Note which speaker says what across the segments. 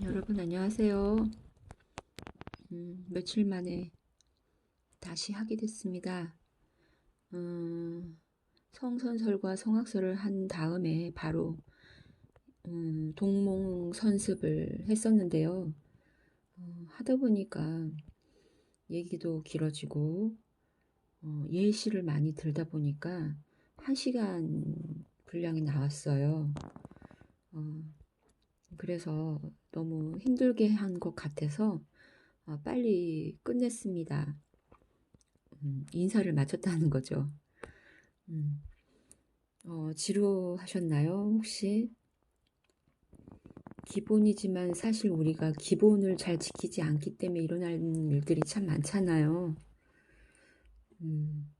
Speaker 1: 여러분 안녕하세요. 며칠 만에 다시 하게 됐습니다. 성선설과 성악설을 한 다음에 바로 동몽 선습을 했었는데요. 하다 보니까 얘기도 길어지고 예시를 많이 들다 보니까 1시간 분량이 나왔어요. 어, 그래서 너무 힘들게 한 것 같아서 빨리 끝냈습니다. 인사를 마쳤다는 거죠. 음, 지루하셨나요? 혹시? 기본이지만 사실 우리가 기본을 잘 지키지 않기 때문에 일어나는 일들이 참 많잖아요. 음,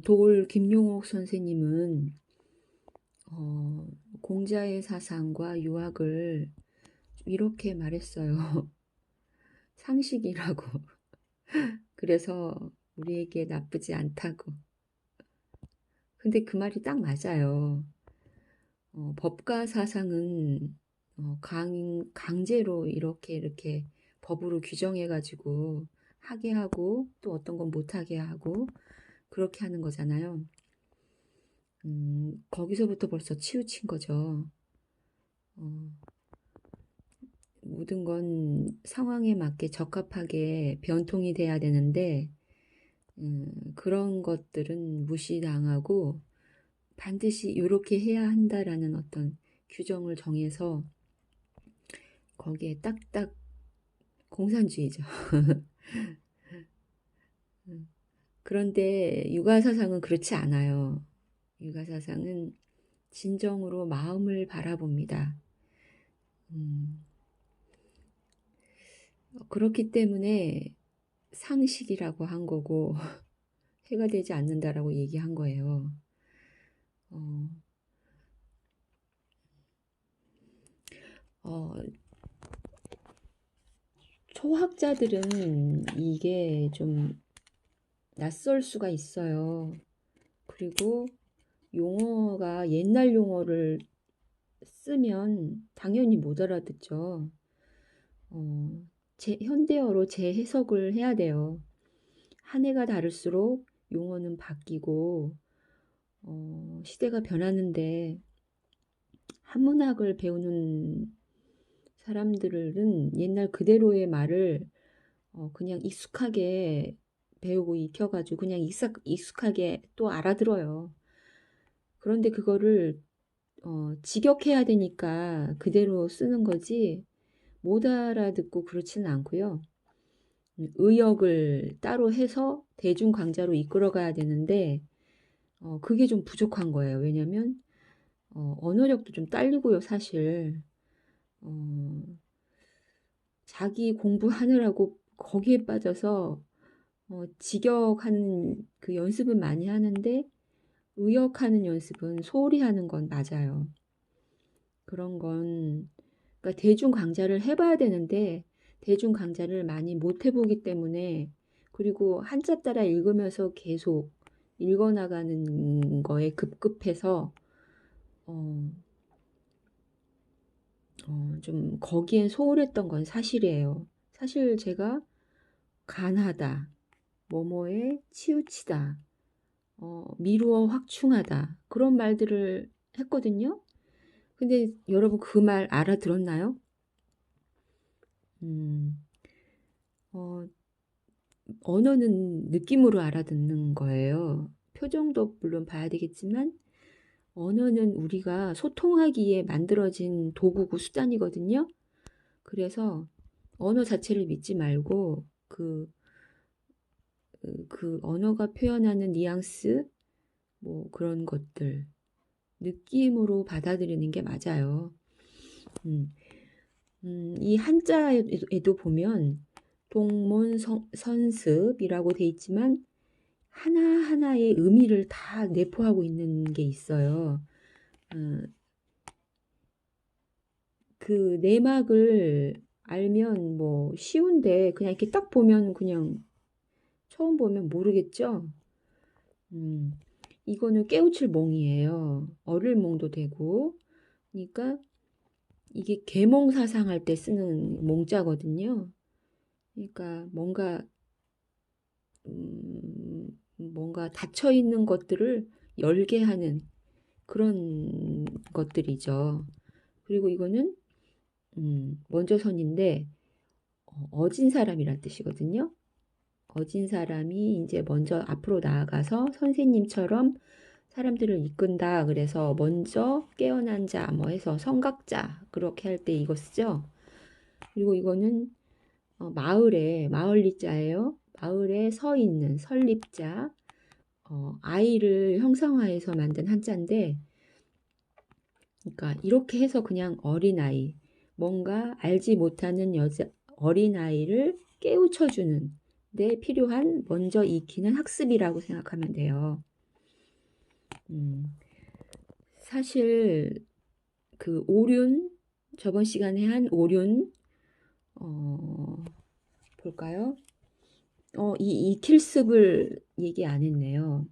Speaker 1: 도올 김용옥 선생님은 어, 공자의 사상과 유학을 이렇게 말했어요. 상식이라고. 그래서 우리에게 나쁘지 않다고. 근데 그 말이 딱 맞아요. 법과 사상은 강제로 이렇게 법으로 규정해가지고 하게 하고 또 어떤 건 못하게 하고 그렇게 하는 거잖아요. 거기서부터 벌써 치우친 거죠. 어, 모든 건 상황에 맞게 적합하게 변통이 돼야 되는데 그런 것들은 무시당하고 반드시 이렇게 해야 한다라는 어떤 규정을 정해서 거기에 딱딱 공산주의죠. 그런데 육아사상은 그렇지 않아요. 육아사상은 진정으로 마음을 바라봅니다. 음, 그렇기 때문에 상식이라고 한 거고 해가 되지 않는다라고 얘기한 거예요. 어, 어, 초학자들은 이게 좀 낯설 수가 있어요. 그리고 용어가 옛날 용어를 쓰면 당연히 못 알아듣죠. 어, 현대어로 재해석을 해야 돼요. 한 해가 다를수록 용어는 바뀌고 시대가 변하는데 한문학을 배우는 사람들은 옛날 그대로의 말을 그냥 익숙하게 배우고 익혀가지고 그냥 익숙하게 또 알아들어요. 그런데 그거를 직역해야 되니까 그대로 쓰는 거지 못 알아듣고 그렇지는 않고요. 의역을 따로 해서 대중 강자로 이끌어 가야 되는데 그게 좀 부족한 거예요. 왜냐면 언어력도 좀 딸리고요, 사실. 어, 자기 공부하느라고 거기에 빠져서 직역하는 그 연습은 많이 하는데 의역하는 연습은 소홀히 하는 건 맞아요. 그런 건 그러니까 대중 강좌를 해봐야 되는데 대중 강좌를 많이 못 해보기 때문에 그리고 한자 따라 읽으면서 계속 읽어나가는 거에 급급해서 어, 좀 거기엔 소홀했던 건 사실이에요. 사실 제가 간하다, 뭐뭐에 치우치다, 미루어 확충하다 그런 말들을 했거든요. 근데 여러분 그 말 알아들었나요? 음, 어, 언어는 느낌으로 알아듣는 거예요. 표정도 물론 봐야 되겠지만 언어는 우리가 소통하기에 만들어진 도구고 수단이거든요. 그래서 언어 자체를 믿지 말고 그 언어가 표현하는 뉘앙스 뭐 그런 것들 느낌으로 받아들이는 게 맞아요. 음, 이 한자에도 보면 동문선습이라고 돼 있지만 하나하나의 의미를 다 내포하고 있는 게 있어요. 어, 그 내막을 알면 뭐 쉬운데 그냥 이렇게 딱 보면 그냥 처음 보면 모르겠죠? 음, 이거는 깨우칠 몽이에요. 어릴 몽도 되고 그러니까 이게 계몽사상할 때 쓰는 몽자거든요. 그러니까 뭔가 닫혀 있는 것들을 열게 하는 그런 것들이죠. 그리고 이거는 먼저선인데 어진 사람이란 뜻이거든요. 어진 사람이 이제 먼저 앞으로 나아가서 선생님처럼 사람들을 이끈다. 그래서 먼저 깨어난 자, 뭐 해서 성각자 그렇게 할 때 이거 쓰죠. 그리고 이거는 마을리자예요. 마을에 서 있는 설립자, 아이를 형상화해서 만든 한자인데, 그러니까 이렇게 해서 그냥 어린아이, 뭔가 알지 못하는 어린아이를 깨우쳐주는 데 필요한 먼저 익히는 학습이라고 생각하면 돼요. 사실 그 오륜, 저번 시간에 한 오륜, 볼까요? 이 익힐습을 얘기 안 했네요.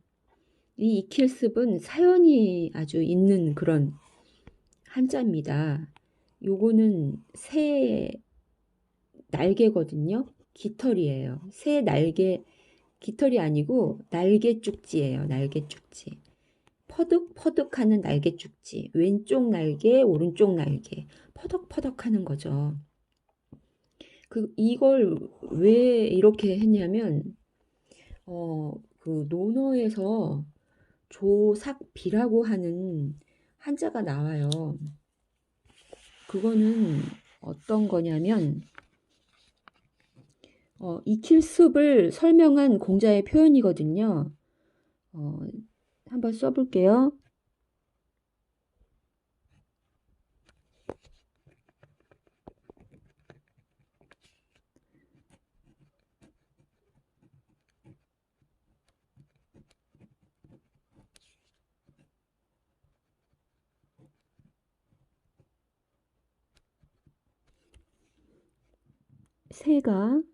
Speaker 1: 이 익힐습은 사연이 아주 있는 그런 한자입니다. 요거는 새 날개거든요. 깃털이에요. 새 날개, 깃털이 아니고 날개죽지예요. 날개죽지. 퍼득퍼득하는 날개죽지. 왼쪽 날개, 오른쪽 날개. 퍼덕퍼덕하는 거죠. 이걸 왜 이렇게 했냐면, 그 논어에서 조삭비라고 하는 한자가 나와요. 그거는 어떤 거냐면, 익힐 습을 설명한 공자의 표현이거든요. 한번 써볼게요.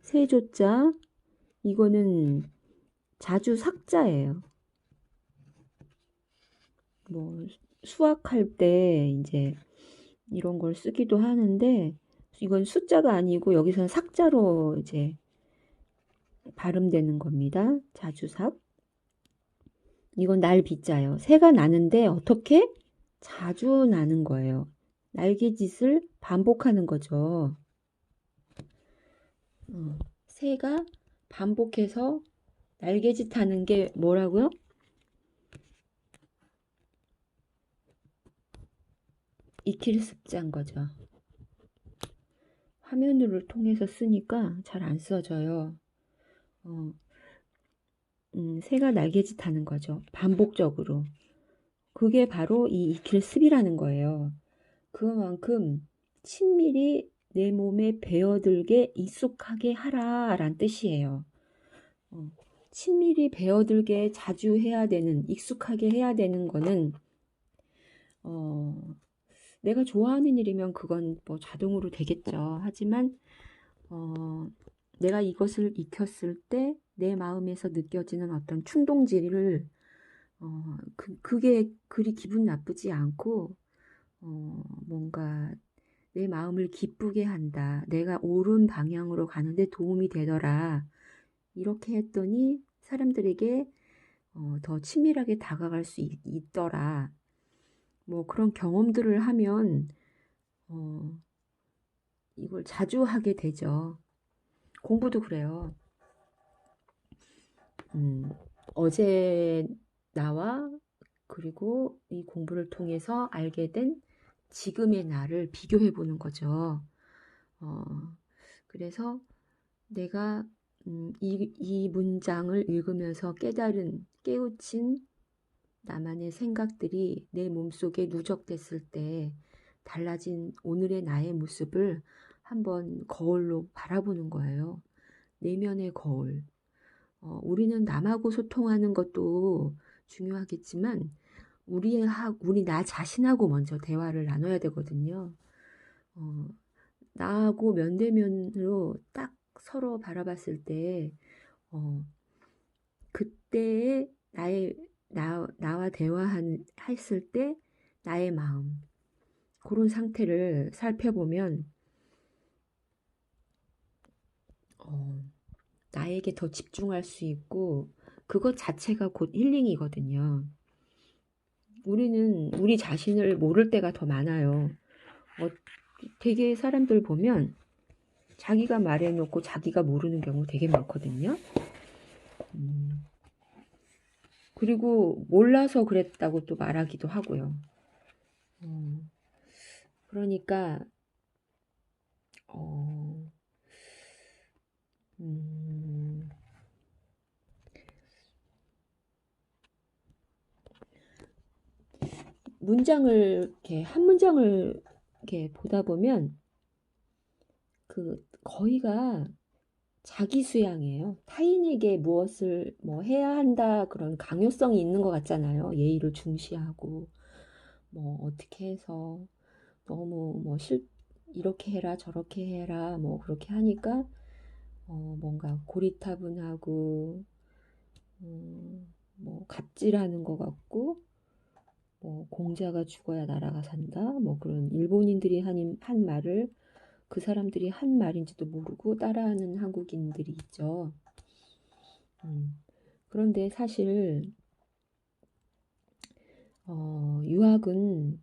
Speaker 1: 세조자, 이거는 자주 삭자예요. 뭐 수학할 때 이제 이런 걸 쓰기도 하는데 이건 숫자가 아니고 여기서는 삭자로 이제 발음되는 겁니다. 자주삭. 이건 날비자예요. 새가 나는데 어떻게? 자주 나는 거예요. 날개짓을 반복하는 거죠. 새가 반복해서 날개짓 하는 게 뭐라고요? 익힐 습자인 거죠. 화면을 통해서 쓰니까 잘 안 써져요. 새가 날개짓 하는 거죠. 반복적으로. 그게 바로 이 익힐 습이라는 거예요. 그만큼 친밀히 내 몸에 배어들게 익숙하게 하라란 뜻이에요. 친밀히 배어들게 자주 해야 되는, 익숙하게 해야 되는 거는 내가 좋아하는 일이면 그건 뭐 자동으로 되겠죠. 하지만 내가 이것을 익혔을 때 내 마음에서 느껴지는 어떤 충동질을 그게 그리 기분 나쁘지 않고 뭔가 내 마음을 기쁘게 한다. 내가 옳은 방향으로 가는데 도움이 되더라. 이렇게 했더니 사람들에게 더 친밀하게 다가갈 수 있더라. 뭐 그런 경험들을 하면 이걸 자주 하게 되죠. 공부도 그래요. 어제 나와 그리고 이 공부를 통해서 알게 된 지금의 나를 비교해 보는 거죠. 그래서 내가 이 문장을 읽으면서 깨우친 나만의 생각들이 내 몸속에 누적됐을 때 달라진 오늘의 나의 모습을 한번 거울로 바라보는 거예요. 내면의 거울. 우리는 남하고 소통하는 것도 중요하겠지만 우리 나 자신하고 먼저 대화를 나눠야 되거든요. 나하고 면대면으로 딱 서로 바라봤을 때 그때의 나와 대화했을 때 나의 마음, 그런 상태를 살펴보면 나에게 더 집중할 수 있고 그것 자체가 곧 힐링이거든요. 우리는 우리 자신을 모를 때가 더 많아요. 되게 사람들 보면 자기가 말해놓고 자기가 모르는 경우 되게 많거든요. 그리고 몰라서 그랬다고 또 말하기도 하고요. 그러니까 음, 문장을 이렇게 한 문장을 이렇게 보다 보면 그 거의가 자기 수양이에요. 타인에게 무엇을 뭐 해야 한다 그런 강요성이 있는 것 같잖아요. 예의를 중시하고 뭐 어떻게 해서 너무 뭐 이렇게 해라 저렇게 해라 뭐 그렇게 하니까 뭔가 고리타분하고 뭐 갑질하는 것 같고 뭐 공자가 죽어야 나라가 산다 뭐 그런 일본인들이 한 말을 그 사람들이 한 말인지도 모르고 따라하는 한국인들이 있죠. 그런데 사실 유학은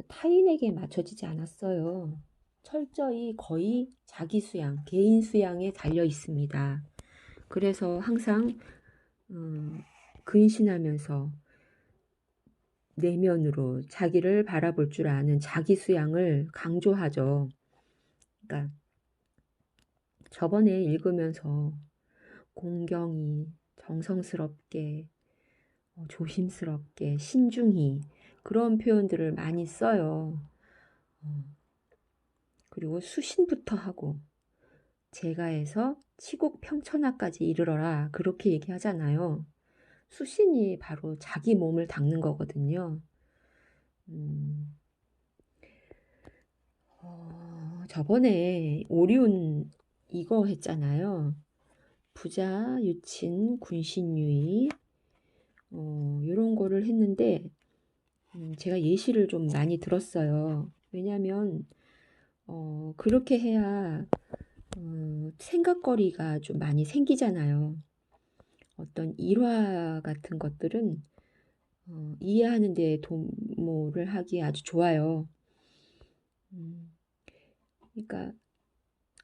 Speaker 1: 타인에게 맞춰지지 않았어요. 철저히 거의 자기 수양, 개인 수양에 달려 있습니다. 그래서 항상 근신하면서 내면으로 자기를 바라볼 줄 아는 자기 수양을 강조하죠. 그러니까 저번에 읽으면서 공경히, 정성스럽게, 조심스럽게, 신중히 그런 표현들을 많이 써요. 그리고 수신부터 하고 제가에서 치곡 평천하까지 이르러라 그렇게 얘기하잖아요. 수신이 바로 자기 몸을 닦는 거거든요. 저번에 오리온 이거 했잖아요. 부자, 유친, 군신유의 이런 거를 했는데 제가 예시를 좀 많이 들었어요. 왜냐하면 그렇게 해야 생각거리가 좀 많이 생기잖아요. 어떤 일화 같은 것들은 이해하는 데 도모를 하기에 아주 좋아요. 그러니까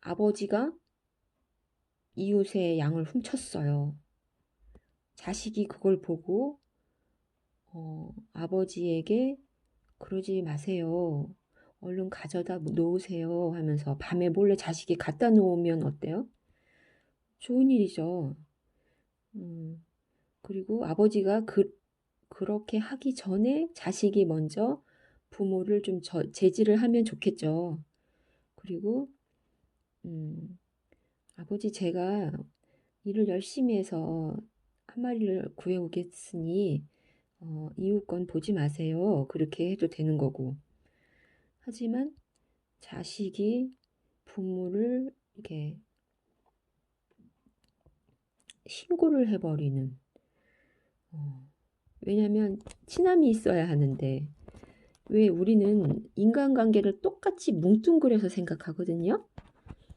Speaker 1: 아버지가 이웃의 양을 훔쳤어요. 자식이 그걸 보고 아버지에게 그러지 마세요. 얼른 가져다 놓으세요 하면서 밤에 몰래 자식이 갖다 놓으면 어때요? 좋은 일이죠. 그리고 아버지가 그렇게 하기 전에 자식이 먼저 부모를 좀 제지를 하면 좋겠죠. 그리고 아버지 제가 일을 열심히 해서 한 마리를 구해오겠으니 이웃 건 보지 마세요. 그렇게 해도 되는 거고. 하지만 자식이 부모를 이렇게 신고를 해버리는 왜냐면 친함이 있어야 하는데 왜 우리는 인간관계를 똑같이 뭉뚱그려서 생각하거든요.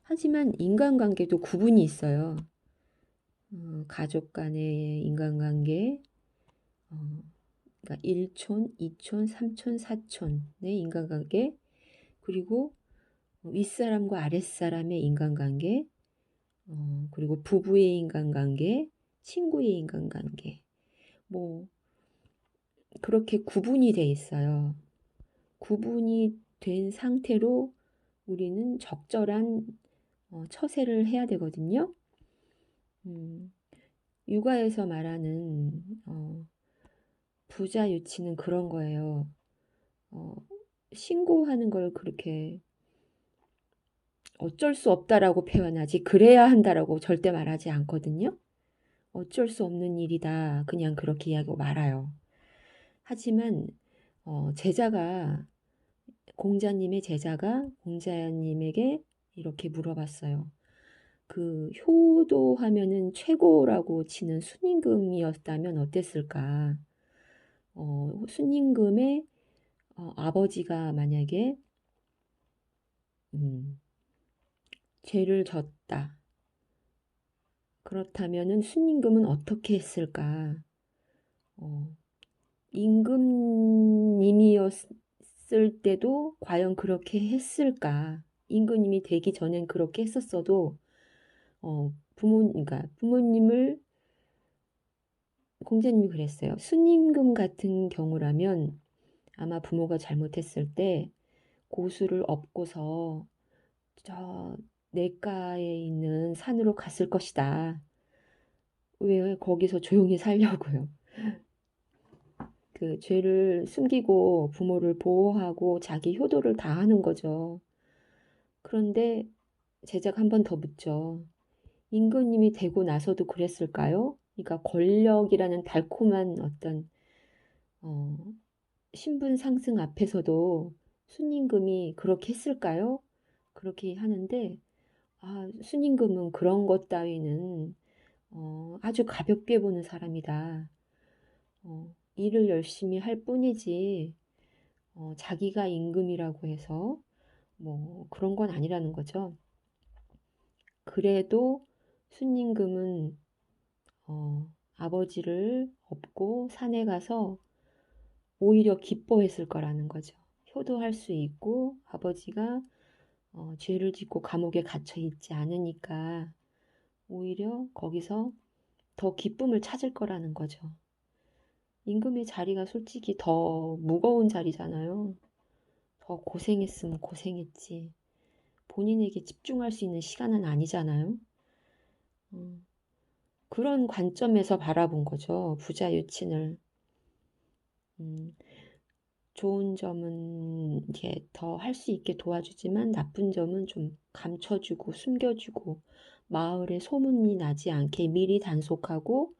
Speaker 1: 하지만 인간관계도 구분이 있어요. 가족 간의 인간관계, 그러니까 1촌, 2촌, 3촌, 4촌의 인간관계, 그리고 윗사람과 아랫사람의 인간관계, 그리고 부부의 인간관계, 친구의 인간관계, 뭐 그렇게 구분이 돼 있어요. 구분이 된 상태로 우리는 적절한 처세를 해야 되거든요. 육아에서 말하는 부자 유치는 그런 거예요. 신고하는 걸 그렇게 어쩔 수 없다라고 표현하지 그래야 한다라고 절대 말하지 않거든요. 어쩔 수 없는 일이다. 그냥 그렇게 이야기하고 말아요. 하지만 공자님의 제자가 공자님에게 이렇게 물어봤어요. 그 효도하면은 최고라고 치는 순임금이었다면 어땠을까? 순임금의 아버지가 만약에 죄를 졌다. 그렇다면은 순임금은 어떻게 했을까? 임금님이었을 때도 과연 그렇게 했을까? 임금님이 되기 전엔 그렇게 했었어도 그러니까 부모님을 공자님이 그랬어요. 순임금 같은 경우라면 아마 부모가 잘못했을 때 고수를 업고서 저 냇가에 있는 산으로 갔을 것이다. 왜 거기서 조용히 살려고요. 그 죄를 숨기고 부모를 보호하고 자기 효도를 다하는 거죠. 그런데 제자가 한 번 더 묻죠. 임금님이 되고 나서도 그랬을까요? 그러니까 권력이라는 달콤한 어떤 어, 신분 상승 앞에서도 순임금이 그렇게 했을까요? 그렇게 하는데 순임금은 그런 것 따위는 아주 가볍게 보는 사람이다. 일을 열심히 할 뿐이지 자기가 임금이라고 해서 뭐 그런 건 아니라는 거죠. 그래도 순임금은 아버지를 업고 산에 가서 오히려 기뻐했을 거라는 거죠. 효도할 수 있고 아버지가 죄를 짓고 감옥에 갇혀 있지 않으니까 오히려 거기서 더 기쁨을 찾을 거라는 거죠. 임금의 자리가 솔직히 더 무거운 자리잖아요. 더 고생했으면 고생했지. 본인에게 집중할 수 있는 시간은 아니잖아요. 그런 관점에서 바라본 거죠. 부자유친을. 음, 좋은 점은 이게 더 할 수 있게 도와주지만 나쁜 점은 좀 감춰주고 숨겨주고 마을에 소문이 나지 않게 미리 단속하고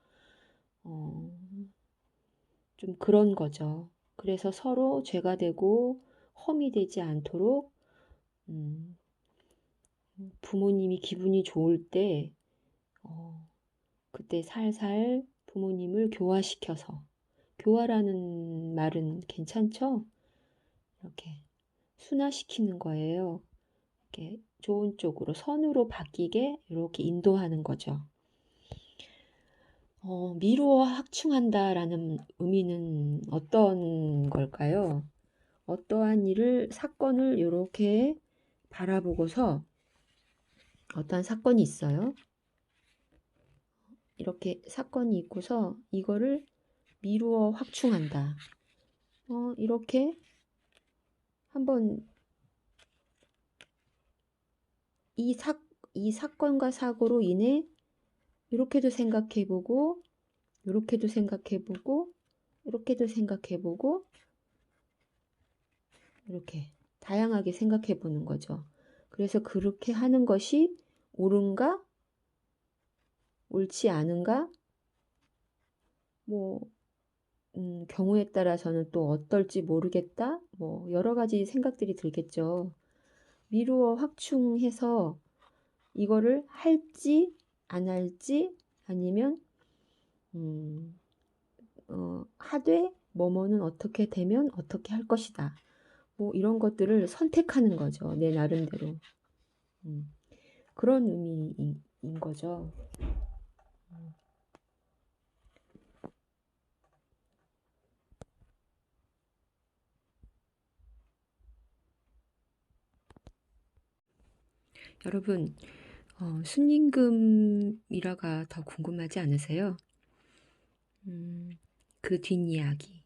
Speaker 1: 좀 그런 거죠. 그래서 서로 죄가 되고 험이 되지 않도록 음, 부모님이 기분이 좋을 때 그때 살살 부모님을 교화시켜서 교화라는 말은 괜찮죠? 이렇게 순화시키는 거예요. 이렇게 좋은 쪽으로 선으로 바뀌게 이렇게 인도하는 거죠. 미루어 확충한다라는 의미는 어떤 걸까요? 어떠한 일을 사건을 이렇게 바라보고서 어떠한 사건이 있어요. 이렇게 사건이 있고서 이거를 미루어 확충한다. 이렇게 한번 이 사건과 사고로 인해 이렇게도 생각해보고 이렇게도 생각해보고 이렇게도 생각해보고 이렇게 다양하게 생각해보는 거죠. 그래서 그렇게 하는 것이 옳은가? 옳지 않은가? 뭐 경우에 따라서는 또 어떨지 모르겠다. 뭐 여러 가지 생각들이 들겠죠. 미루어 확충해서 이거를 할지 안 할지 아니면 하되 뭐뭐는 어떻게 되면 어떻게 할 것이다. 뭐 이런 것들을 선택하는 거죠. 내 나름대로. 그런 의미인 거죠. 여러분, 순임금이라가 더 궁금하지 않으세요? 그 뒷이야기.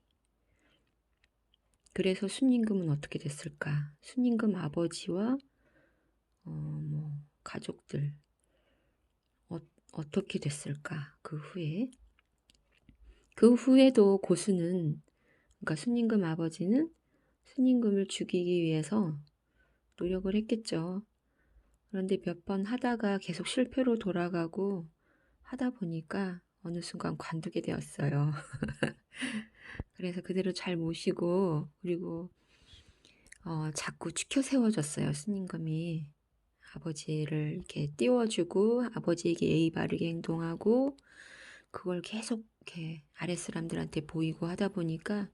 Speaker 1: 그래서 순임금은 어떻게 됐을까? 순임금 아버지와 뭐 가족들 어떻게 됐을까? 그 후에. 그 후에도 고수는 그러니까 순임금 아버지는 순임금을 죽이기 위해서 노력을 했겠죠. 그런데 몇 번 하다가 계속 실패로 돌아가고 하다 보니까 어느 순간 관두게 되었어요. 그래서 그대로 잘 모시고 그리고 자꾸 치켜 세워줬어요. 스님금이 아버지를 이렇게 띄워주고 아버지에게 예의 바르게 행동하고 그걸 계속 이렇게 아랫사람들한테 보이고 하다 보니까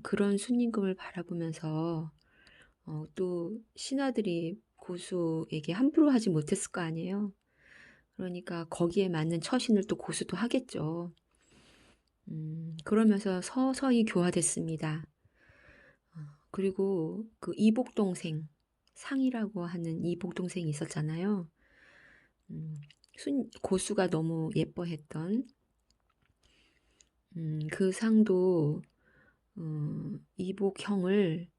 Speaker 1: 그런 순임금을 바라보면서 또 신하들이 고수에게 함부로 하지 못했을 거 아니에요. 그러니까 거기에 맞는 처신을 또 고수도 하겠죠. 그러면서 서서히 교화됐습니다. 그리고 그 이복동생, 상이라고 하는 이복동생이 있었잖아요. 고수가 너무 예뻐했던 그 상도 이복형을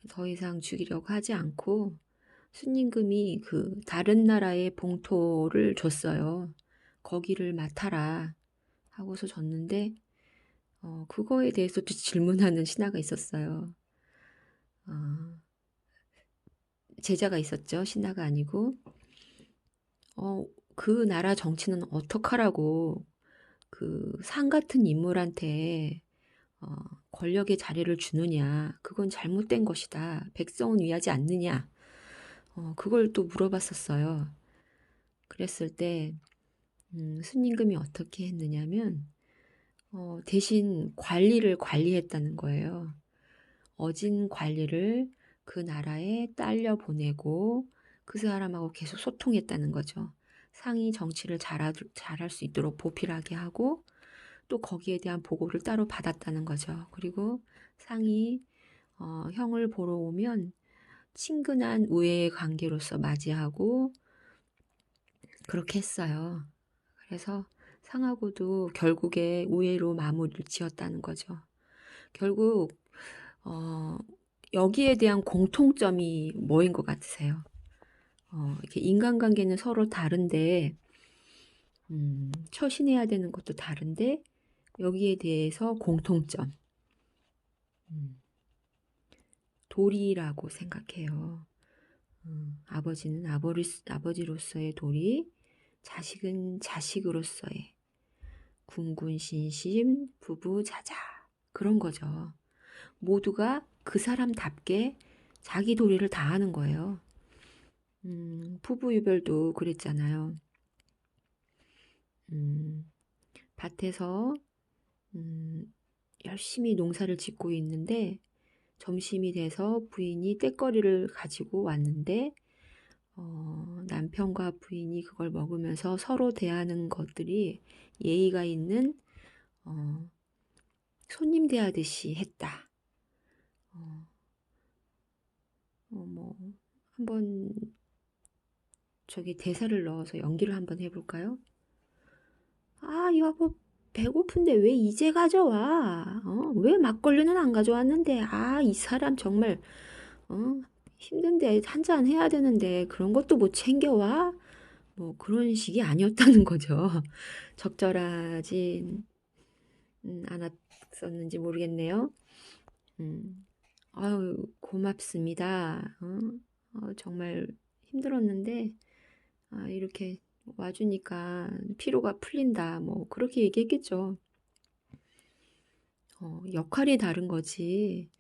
Speaker 1: 더 이상 죽이려고 하지 않고 순임금이 그 다른 나라의 봉토를 줬어요. 거기를 맡아라 하고서 줬는데 그거에 대해서도 질문하는 신하가 있었어요. 제자가 있었죠. 신하가 아니고 그 나라 정치는 어떡하라고 그 상 같은 인물한테 권력의 자리를 주느냐. 그건 잘못된 것이다. 백성은 위하지 않느냐. 그걸 또 물어봤었어요. 그랬을 때 순임금이 어떻게 했느냐면 대신 관리를 관리했다는 거예요. 어진 관리를 그 나라에 딸려 보내고 그 사람하고 계속 소통했다는 거죠. 상이 정치를 잘할 수 있도록 보필하게 하고 또 거기에 대한 보고를 따로 받았다는 거죠. 그리고 상이 형을 보러 오면 친근한 우애의 관계로서 맞이하고 그렇게 했어요. 그래서 상하고도 결국에 우애로 마무리를 지었다는 거죠. 결국 여기에 대한 공통점이 뭐인 것 같으세요? 이렇게 인간관계는 서로 다른데 처신해야 되는 것도 다른데 여기에 대해서 공통점 도리라고 생각해요. 아버지는 아버지로서의 도리, 자식은 자식으로서의 군군신심, 부부자자 그런 거죠. 모두가 그 사람답게 자기 도리를 다하는 거예요. 부부 유별도 그랬잖아요. 밭에서 열심히 농사를 짓고 있는데 점심이 돼서 부인이 떼거리를 가지고 왔는데 남편과 부인이 그걸 먹으면서 서로 대하는 것들이 예의가 있는 손님 대하듯이 했다. 뭐 한번 저기 대사를 넣어서 연기를 한번 해볼까요? 아, 여보, 배고픈데 왜 이제 가져와? 왜 막걸리는 안 가져왔는데? 아, 이 사람 정말, 힘든데 한잔 해야 되는데 그런 것도 못 챙겨와? 뭐 그런 식이 아니었다는 거죠. 적절하진 않았었는지 모르겠네요. 음, 아유, 고맙습니다. 정말 힘들었는데, 이렇게 와주니까 피로가 풀린다. 뭐, 그렇게 얘기했겠죠. 역할이 다른 거지.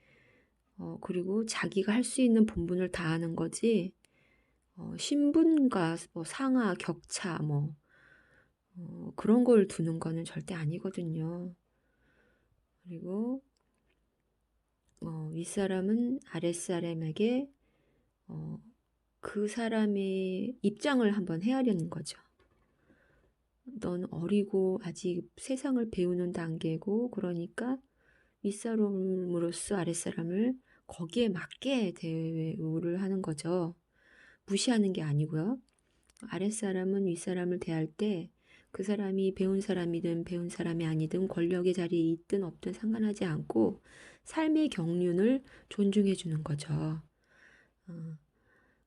Speaker 1: 그리고 자기가 할 수 있는 본분을 다하는 거지. 신분과 뭐 상하, 격차, 뭐, 그런 걸 두는 거는 절대 아니거든요. 그리고, 윗사람은 아랫사람에게, 그 사람의 입장을 한번 헤아려는 거죠. 넌 어리고 아직 세상을 배우는 단계고, 그러니까 윗사람으로서 아랫사람을 거기에 맞게 대우를 하는 거죠. 무시하는 게 아니고요. 아랫사람은 윗사람을 대할 때 그 사람이 배운 사람이든 배운 사람이 아니든 권력의 자리에 있든 없든 상관하지 않고 삶의 경륜을 존중해 주는 거죠.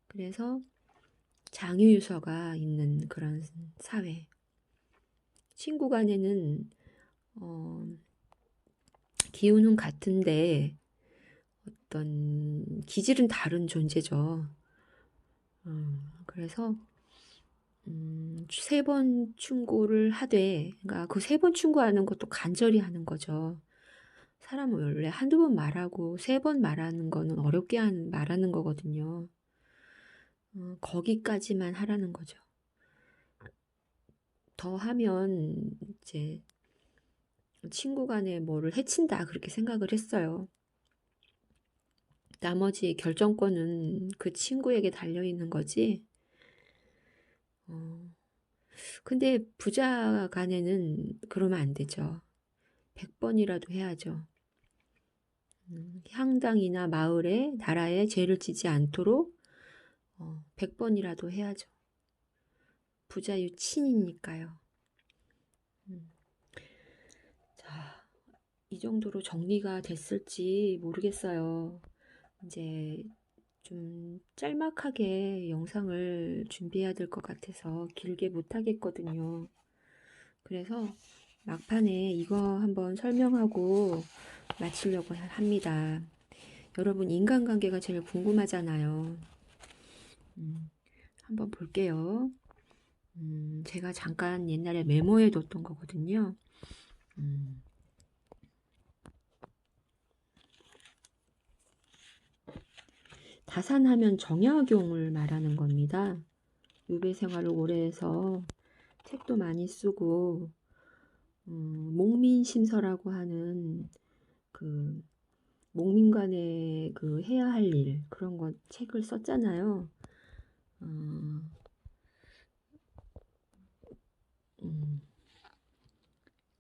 Speaker 1: 그래서 장유유서가 있는 그런 사회. 친구 간에는 기운은 같은데 어떤 기질은 다른 존재죠. 그래서 세 번 충고를 하되, 그러니까 그 세 번 충고하는 것도 간절히 하는 거죠. 사람은 원래 한두 번 말하고 세 번 말하는 거는 어렵게 말하는 거거든요. 거기까지만 하라는 거죠. 더 하면 이제 친구 간에 뭐를 해친다 그렇게 생각을 했어요. 나머지 결정권은 그 친구에게 달려있는 거지. 근데 부자 간에는 그러면 안 되죠. 100번이라도 해야죠. 향당이나 마을에 나라에 죄를 지지 않도록 100번이라도 해야죠. 부자유 친이니까요. 자, 이 정도로 정리가 됐을지 모르겠어요. 이제 좀 짤막하게 영상을 준비해야 될 것 같아서 길게 못 하겠거든요. 그래서 막판에 이거 한번 설명하고 마치려고 합니다. 여러분 인간관계가 제일 궁금하잖아요. 한번 볼게요. 제가 잠깐 옛날에 메모해 뒀던 거거든요. 다산하면 정약용을 말하는 겁니다. 유배 생활을 오래 해서 책도 많이 쓰고 목민심서라고 하는 그 목민 간에 그 해야 할 일 그런 거 책을 썼잖아요.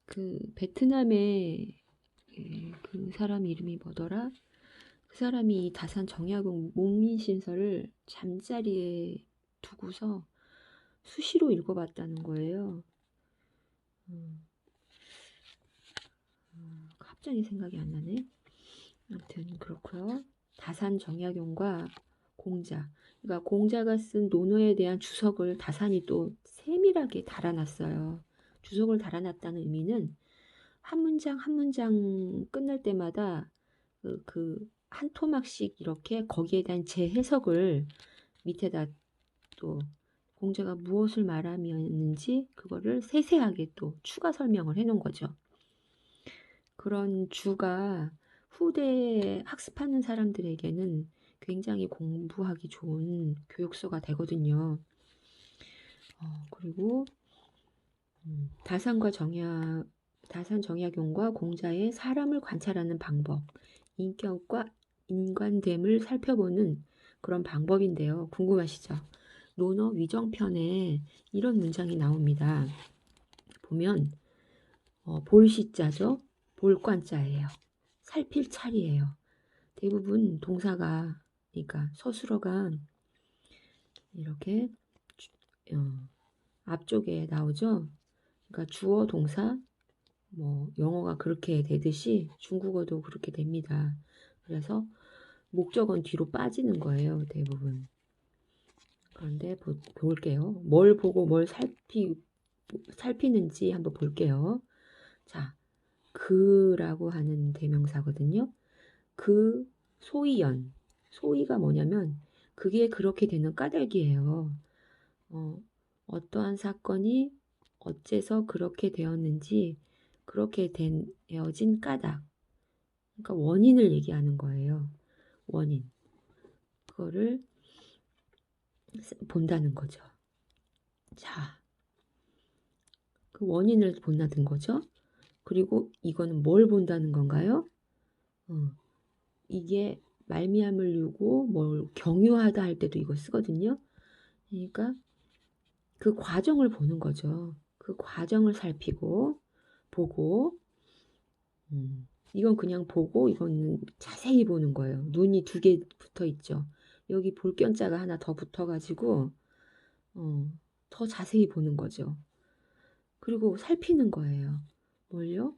Speaker 1: 그 베트남의 그 사람 이름이 뭐더라? 그 사람이 다산 정약용 목민심서를 잠자리에 두고서 수시로 읽어봤다는 거예요. 갑자기 생각이 안 나네. 아무튼 그렇고요. 다산 정약용과 공자. 그러니까 공자가 쓴 논어에 대한 주석을 다산이 또 세밀하게 달아놨어요. 주석을 달아놨다는 의미는 한 문장 한 문장 끝날 때마다 그 한 토막씩 이렇게 거기에 대한 재해석을 밑에다 또 공자가 무엇을 말하면는지 그거를 세세하게 또 추가 설명을 해 놓은 거죠. 그런 주가 후대에 학습하는 사람들에게는 굉장히 공부하기 좋은 교육서가 되거든요. 그리고 다산 정약용과 공자의 사람을 관찰하는 방법, 인격과 인간됨을 살펴보는 그런 방법인데요. 궁금하시죠? 논어 위정편에 이런 문장이 나옵니다. 보면 볼시자죠. 볼관자예요. 살필 차리예요. 대부분 동사가 그러니까 서술어가 이렇게 앞쪽에 나오죠. 그러니까 주어 동사 뭐 영어가 그렇게 되듯이 중국어도 그렇게 됩니다. 그래서 목적은 뒤로 빠지는 거예요. 대부분. 그런데 볼게요. 뭘 보고 뭘 살피는지 한번 볼게요. 자, 그라고 하는 대명사거든요. 그 소위연. 소위가 뭐냐면 그게 그렇게 되는 까닭이에요. 어떠한 사건이 어째서 그렇게 되었는지 그렇게 되어진 까닭. 그러니까 원인을 얘기하는 거예요. 원인. 그거를 본다는 거죠. 자, 그 원인을 본다는 거죠. 그리고 이거는 뭘 본다는 건가요? 이게 말미암을 유고 뭘 경유하다 할 때도 이거 쓰거든요. 그러니까 그 과정을 보는 거죠. 그 과정을 살피고 보고 이건 그냥 보고 이건 자세히 보는 거예요. 눈이 2개 붙어 있죠. 여기 볼견자가 하나 더 붙어가지고 더 자세히 보는 거죠. 그리고 살피는 거예요. 뭘요?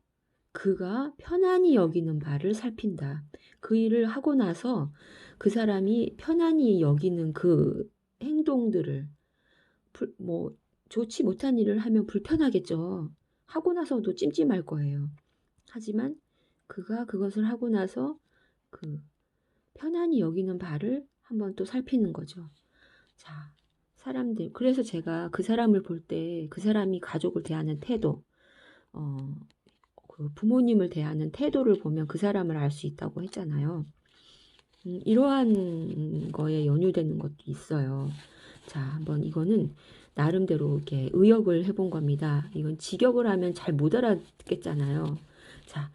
Speaker 1: 그가 편안히 여기는 바를 살핀다. 그 일을 하고 나서 그 사람이 편안히 여기는 그 행동들을 뭐 좋지 못한 일을 하면 불편하겠죠. 하고 나서도 찜찜할 거예요. 하지만 그가 그것을 하고 나서 그 편안히 여기는 바를 한번 또 살피는 거죠. 자, 사람들. 그래서 제가 그 사람을 볼 때 그 사람이 가족을 대하는 태도, 그 부모님을 대하는 태도를 보면 그 사람을 알 수 있다고 했잖아요. 이러한 거에 연유되는 것도 있어요. 자, 한번 이거는 나름대로 이렇게 의역을 해본 겁니다. 이건 직역을 하면 잘 못 알아듣겠잖아요. 자,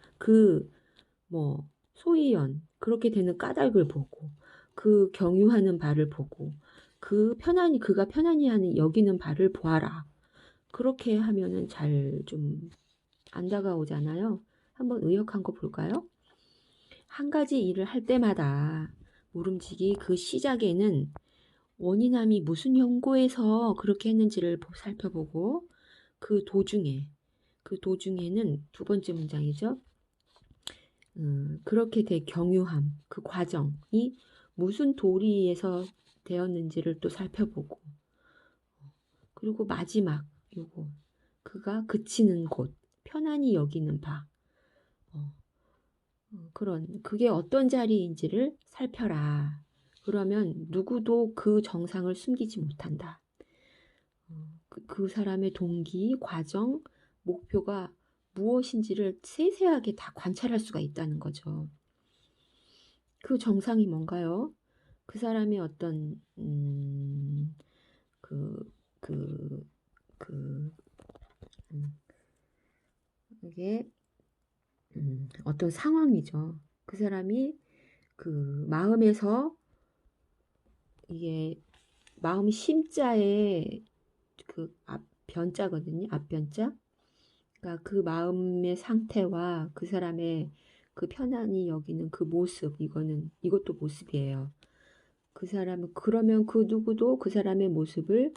Speaker 1: 뭐 소희연 그렇게 되는 까닭을 보고 그 경유하는 바를 보고 그가 편안히 하는 여기는 바를 보아라. 그렇게 하면은 잘 좀 안 다가오잖아요. 한번 의역한 거 볼까요? 한 가지 일을 할 때마다 모름지기 그 시작에는 원인함이 무슨 연고에서 그렇게 했는지를 살펴보고 그 도중에는 두 번째 문장이죠. 그렇게 될 경유함, 그 과정이 무슨 도리에서 되었는지를 또 살펴보고 그리고 마지막 요거 그가 그치는 곳, 편안히 여기는 바 그게 어떤 자리인지를 살펴라. 그러면 누구도 그 정상을 숨기지 못한다. 그 사람의 동기, 과정, 목표가 무엇인지를 세세하게 다 관찰할 수가 있다는 거죠. 그 정상이 뭔가요? 그 사람의 어떤 이게 어떤 상황이죠. 그 사람이 그 마음에서 이게 마음 심자에 그 변자거든요. 앞변자. 그러니까 그 마음의 상태와 그 사람의 그 편안히 여기는 그 모습, 이것도 모습이에요. 그 사람은 그러면 그 누구도 그 사람의 모습을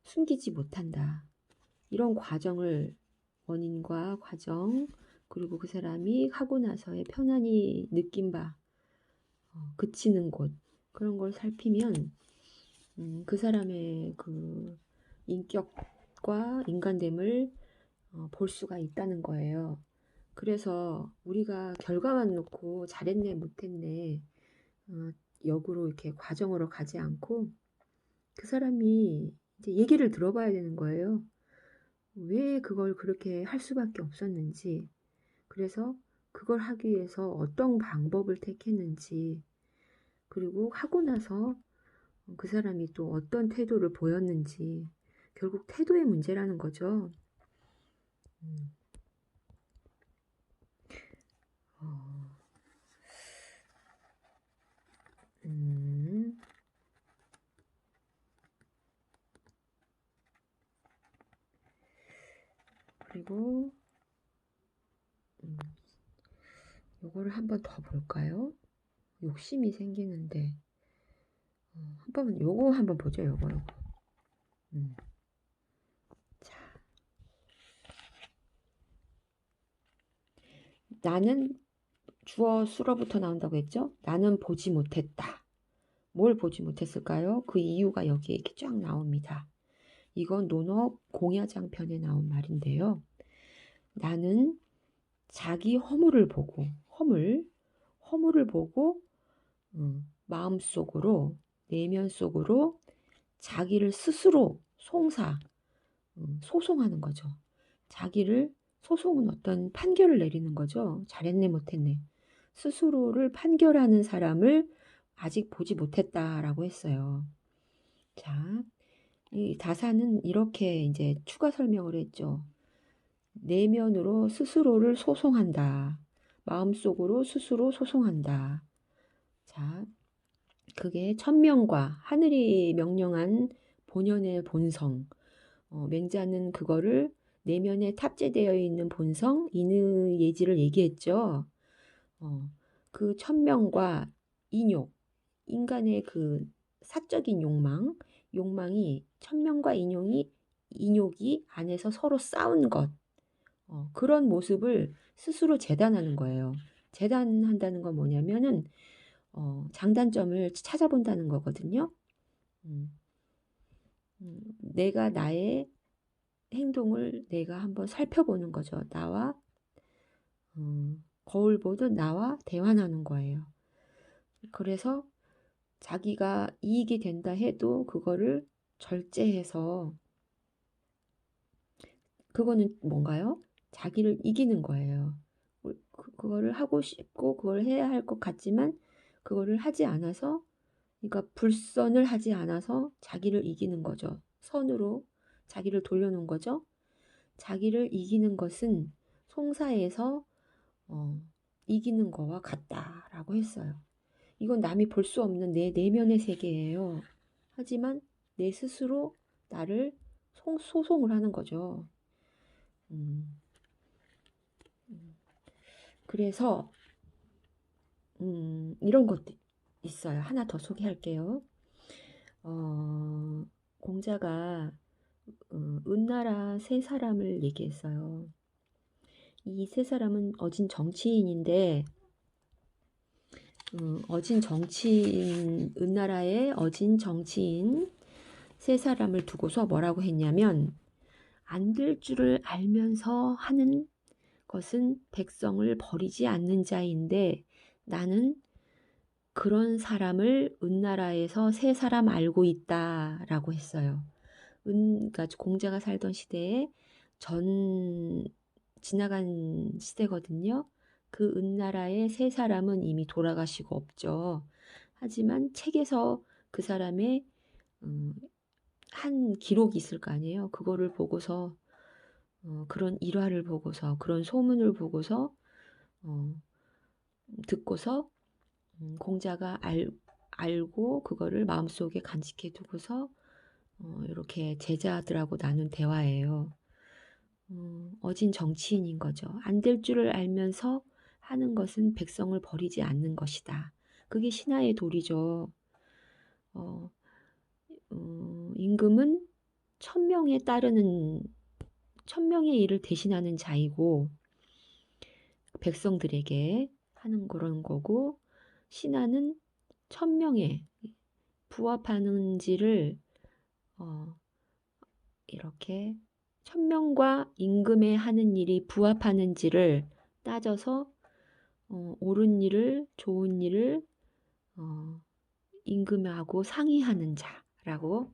Speaker 1: 숨기지 못한다. 이런 과정을 원인과 과정 그리고 그 사람이 하고 나서의 편안히 느낀 바 그치는 곳 그런 걸 살피면 그 사람의 그 인격과 인간됨을 볼 수가 있다는 거예요. 그래서 우리가 결과만 놓고 잘했네 못했네 역으로 이렇게 과정으로 가지 않고 그 사람이 이제 얘기를 들어봐야 되는 거예요. 왜 그걸 그렇게 할 수밖에 없었는지, 그래서 그걸 하기 위해서 어떤 방법을 택했는지, 그리고 하고 나서 그 사람이 또 어떤 태도를 보였는지, 결국 태도의 문제라는 거죠. 그리고 요거를 한번 더 볼까요? 욕심이 생기는데 요거 한번 보죠. 요거. 자, 나는 주어 수로부터 나온다고 했죠? 나는 보지 못했다. 뭘 보지 못했을까요? 그 이유가 여기에 이렇게 쫙 나옵니다. 이건 논어 공야장편에 나온 말인데요. 나는 자기 허물을 보고 마음속으로 내면 속으로 자기를 스스로 소송하는 거죠. 자기를 소송은 어떤 판결을 내리는 거죠. 잘했네 못했네. 스스로를 판결하는 사람을 아직 보지 못했다라고 했어요. 자, 이 다사는 이렇게 이제 추가 설명을 했죠. 내면으로 스스로를 소송한다. 마음속으로 스스로 소송한다. 자, 그게 천명과 하늘이 명령한 본연의 본성. 맹자는 그거를 내면에 탑재되어 있는 본성, 인의 예지를 얘기했죠. 그 천명과 인욕, 인간의 그 사적인 욕망이 천명과 인욕이 안에서 서로 싸운 것, 그런 모습을 스스로 재단하는 거예요. 재단한다는 건 뭐냐면은 장단점을 찾아본다는 거거든요. 내가 나의 행동을 내가 한번 살펴보는 거죠. 나와 거울 보듯 나와 대화하는 거예요. 그래서 자기가 이익이 된다 해도 그거를 절제해서 그거는 뭔가요? 자기를 이기는 거예요. 그거를 하고 싶고 그걸 해야 할 것 같지만 그거를 하지 않아서 그러니까 불선을 하지 않아서 자기를 이기는 거죠. 선으로 자기를 돌려놓은 거죠. 자기를 이기는 것은 송사에서 이기는 거와 같다라고 했어요. 이건 남이 볼 수 없는 내 내면의 세계예요. 하지만 내 스스로 나를 소송을 하는 거죠. 그래서 이런 것도 있어요. 하나 더 소개할게요. 공자가 은나라 세 사람을 얘기했어요. 이 세 사람은 어진 정치인인데 은나라의 어진 정치인 세 사람을 두고서 뭐라고 했냐면, 안 될 줄을 알면서 하는 것은 백성을 버리지 않는 자인데 나는 그런 사람을 은나라에서 세 사람 알고 있다라고 했어요. 그러니까 공자가 살던 시대에 지나간 시대거든요. 그 은나라의 세 사람은 이미 돌아가시고 없죠. 하지만 책에서 그 사람의 한 기록이 있을 거 아니에요. 그거를 보고서 그런 일화를 보고서 그런 소문을 보고서 듣고서 공자가 알고 그거를 마음속에 간직해 두고서 이렇게 제자들하고 나눈 대화예요. 어진 정치인인 거죠. 안 될 줄을 알면서 하는 것은 백성을 버리지 않는 것이다. 그게 신하의 도리죠. 임금은 천명의 일을 대신하는 자이고 백성들에게 하는 그런 거고, 신하는 천명에 부합하는지를 이렇게 천명과 임금의 하는 일이 부합하는지를 따져서 옳은 일을, 좋은 일을 임금하고 상의하는 자라고.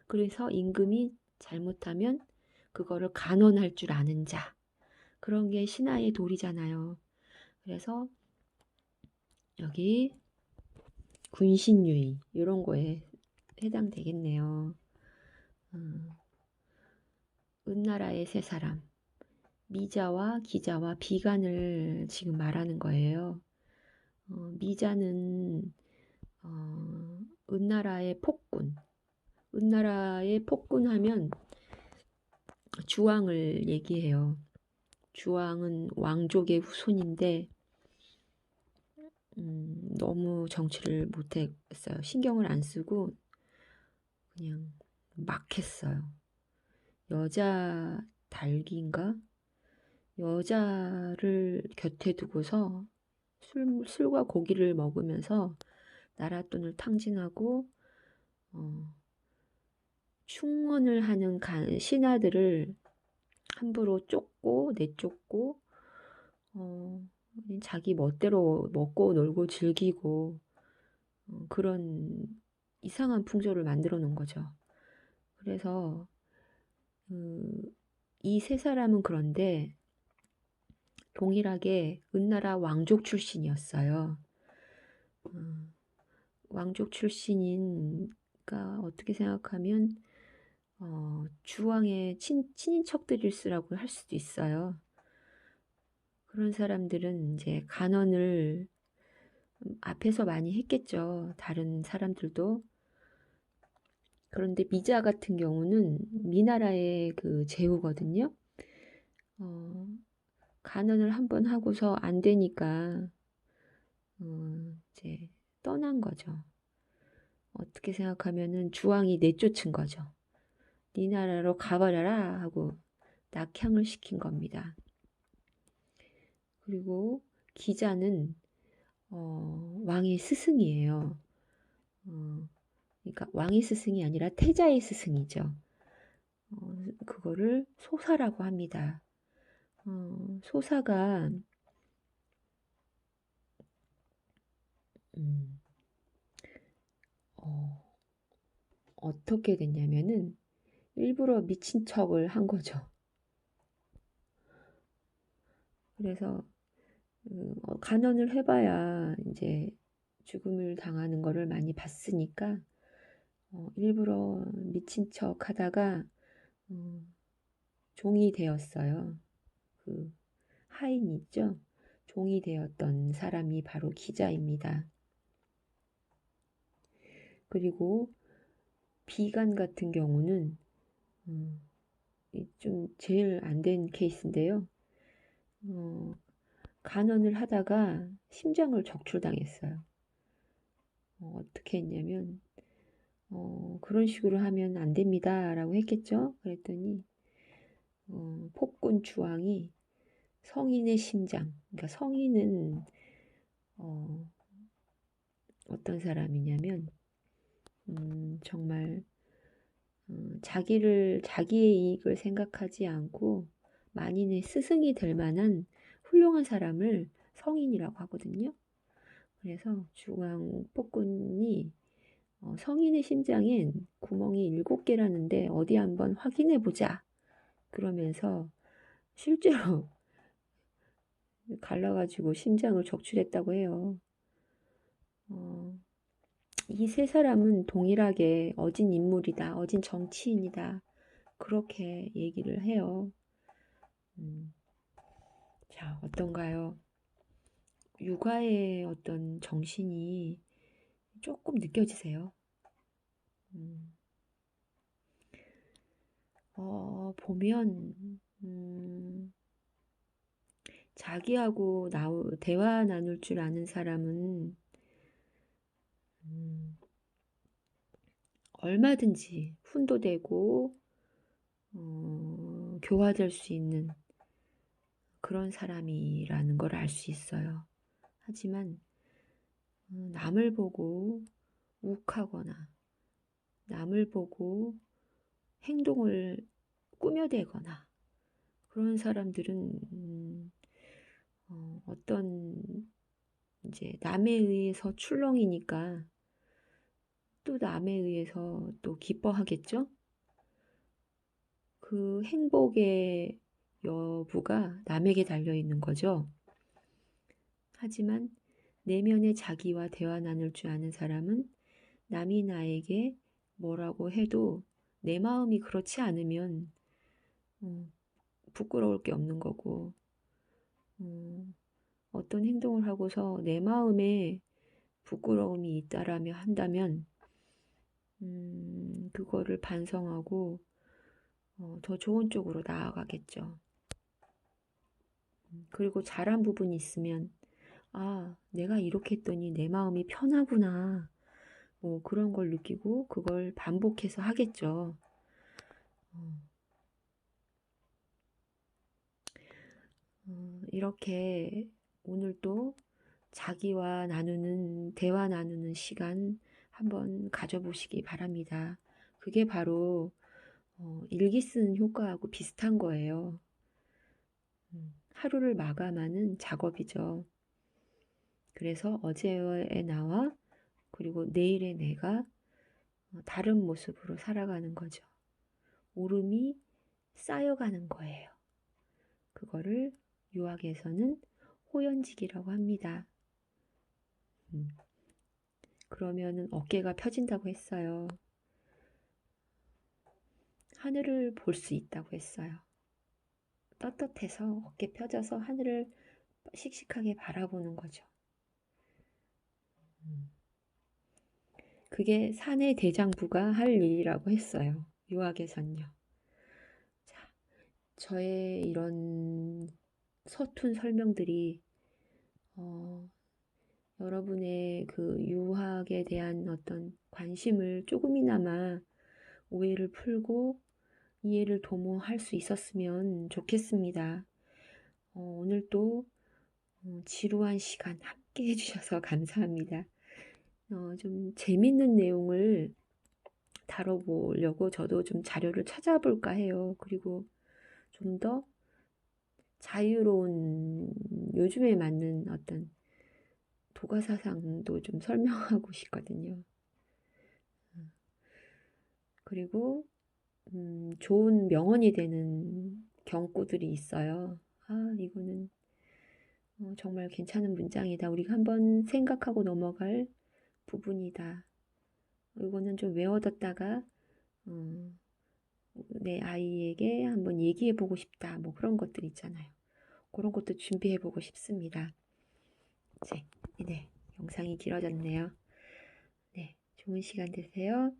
Speaker 1: 그래서 임금이 잘못하면 그거를 간언할 줄 아는 자, 그런 게 신하의 도리잖아요. 그래서 여기 군신유의 이런 거에 해당되겠네요. 은나라의 세 사람, 미자와 기자와 비간을 지금 말하는 거예요. 미자는 은나라의 폭군. 은나라의 폭군하면 주왕을 얘기해요. 주왕은 왕족의 후손인데 너무 정치를 못했어요. 신경을 안 쓰고 그냥 막 했어요. 여자 달기인가? 여자를 곁에 두고서 술과 고기를 먹으면서 나랏돈을 탕진하고 충언을 하는 신하들을 함부로 쫓고 내쫓고 자기 멋대로 먹고 놀고 즐기고 그런 이상한 풍조를 만들어 놓은 거죠. 그래서 이 세 사람은 그런데 동일하게 은나라 왕족 출신이었어요. 왕족 출신이니까 어떻게 생각하면 주왕의 친인척들일수라고 할 수도 있어요. 그런 사람들은 이제 간언을 앞에서 많이 했겠죠. 다른 사람들도. 그런데 미자 같은 경우는 미나라의 그 제후거든요. 간언을 한번 하고서 안 되니까 이제 떠난 거죠. 어떻게 생각하면은 주왕이 내쫓은 거죠. 네 나라로 가버려라 하고 낙향을 시킨 겁니다. 그리고 기자는 왕의 스승이에요. 그러니까 왕의 스승이 아니라 태자의 스승이죠. 그거를 소사라고 합니다. 소사가 어떻게 됐냐면은 일부러 미친 척을 한 거죠. 그래서 간언을 해봐야 이제 죽음을 당하는 거를 많이 봤으니까 일부러 미친 척 하다가 종이 되었어요. 그 하인 있죠? 종이 되었던 사람이 바로 기자입니다. 그리고 비관 같은 경우는 좀 제일 안 된 케이스인데요. 간언을 하다가 심장을 적출당했어요. 어떻게 했냐면 그런 식으로 하면 안 됩니다 라고 했겠죠. 그랬더니 폭군 주왕이 성인의 심장, 그러니까 성인은 어떤 사람이냐면 정말 자기의 이익을 생각하지 않고 만인의 스승이 될 만한 훌륭한 사람을 성인이라고 하거든요. 그래서 주왕 폭군이 성인의 심장엔 구멍이 7개라는데 어디 한번 확인해 보자. 그러면서 실제로 갈라가지고 심장을 적출했다고 해요. 이 세 사람은 동일하게 어진 인물이다, 어진 정치인이다, 그렇게 얘기를 해요. 자, 어떤가요? 육아의 어떤 정신이 조금 느껴지세요? 보면, 자기하고 대화 나눌 줄 아는 사람은, 얼마든지 훈도되고, 교화될 수 있는 그런 사람이라는 걸 알 수 있어요. 하지만, 남을 보고 욱하거나, 남을 보고 행동을 꾸며대거나, 그런 사람들은, 어떤, 이제 남에 의해서 출렁이니까 또 남에 의해서 또 기뻐하겠죠? 그 행복의 여부가 남에게 달려있는 거죠. 하지만 내면의 자기와 대화 나눌 줄 아는 사람은 남이 나에게 뭐라고 해도 내 마음이 그렇지 않으면 부끄러울 게 없는 거고, 어떤 행동을 하고서 내 마음에 부끄러움이 있다라며 한다면 그거를 반성하고 더 좋은 쪽으로 나아가겠죠. 그리고 잘한 부분이 있으면 내가 이렇게 했더니 내 마음이 편하구나. 뭐 그런 걸 느끼고 그걸 반복해서 하겠죠. 이렇게 오늘 또 자기와 대화 나누는 시간 한번 가져보시기 바랍니다. 그게 바로 일기 쓰는 효과하고 비슷한 거예요. 하루를 마감하는 작업이죠. 그래서 어제의 나와 그리고 내일의 내가 다른 모습으로 살아가는 거죠. 오름이 쌓여가는 거예요. 그거를 유학에서는 호연지기라고 합니다. 그러면은 어깨가 펴진다고 했어요. 하늘을 볼 수 있다고 했어요. 떳떳해서 어깨 펴져서 하늘을 씩씩하게 바라보는 거죠. 그게 사내 대장부가 할 일이라고 했어요. 유학에선요. 자, 저의 이런 서툰 설명들이 여러분의 그 유학에 대한 어떤 관심을 조금이나마 오해를 풀고 이해를 도모할 수 있었으면 좋겠습니다. 오늘 또 지루한 시간 함께 해주셔서 감사합니다. 좀 재밌는 내용을 다뤄보려고 저도 좀 자료를 찾아볼까 해요. 그리고 좀 더 자유로운 요즘에 맞는 어떤 도가사상도 좀 설명하고 싶거든요. 그리고 좋은 명언이 되는 경구들이 있어요. 이거는 정말 괜찮은 문장이다. 우리가 한번 생각하고 넘어갈 부분이다. 이거는 좀 외워뒀다가 내 아이에게 한번 얘기해보고 싶다. 뭐 그런 것들 있잖아요. 그런 것도 준비해보고 싶습니다. 네, 영상이 길어졌네요. 네, 좋은 시간 되세요.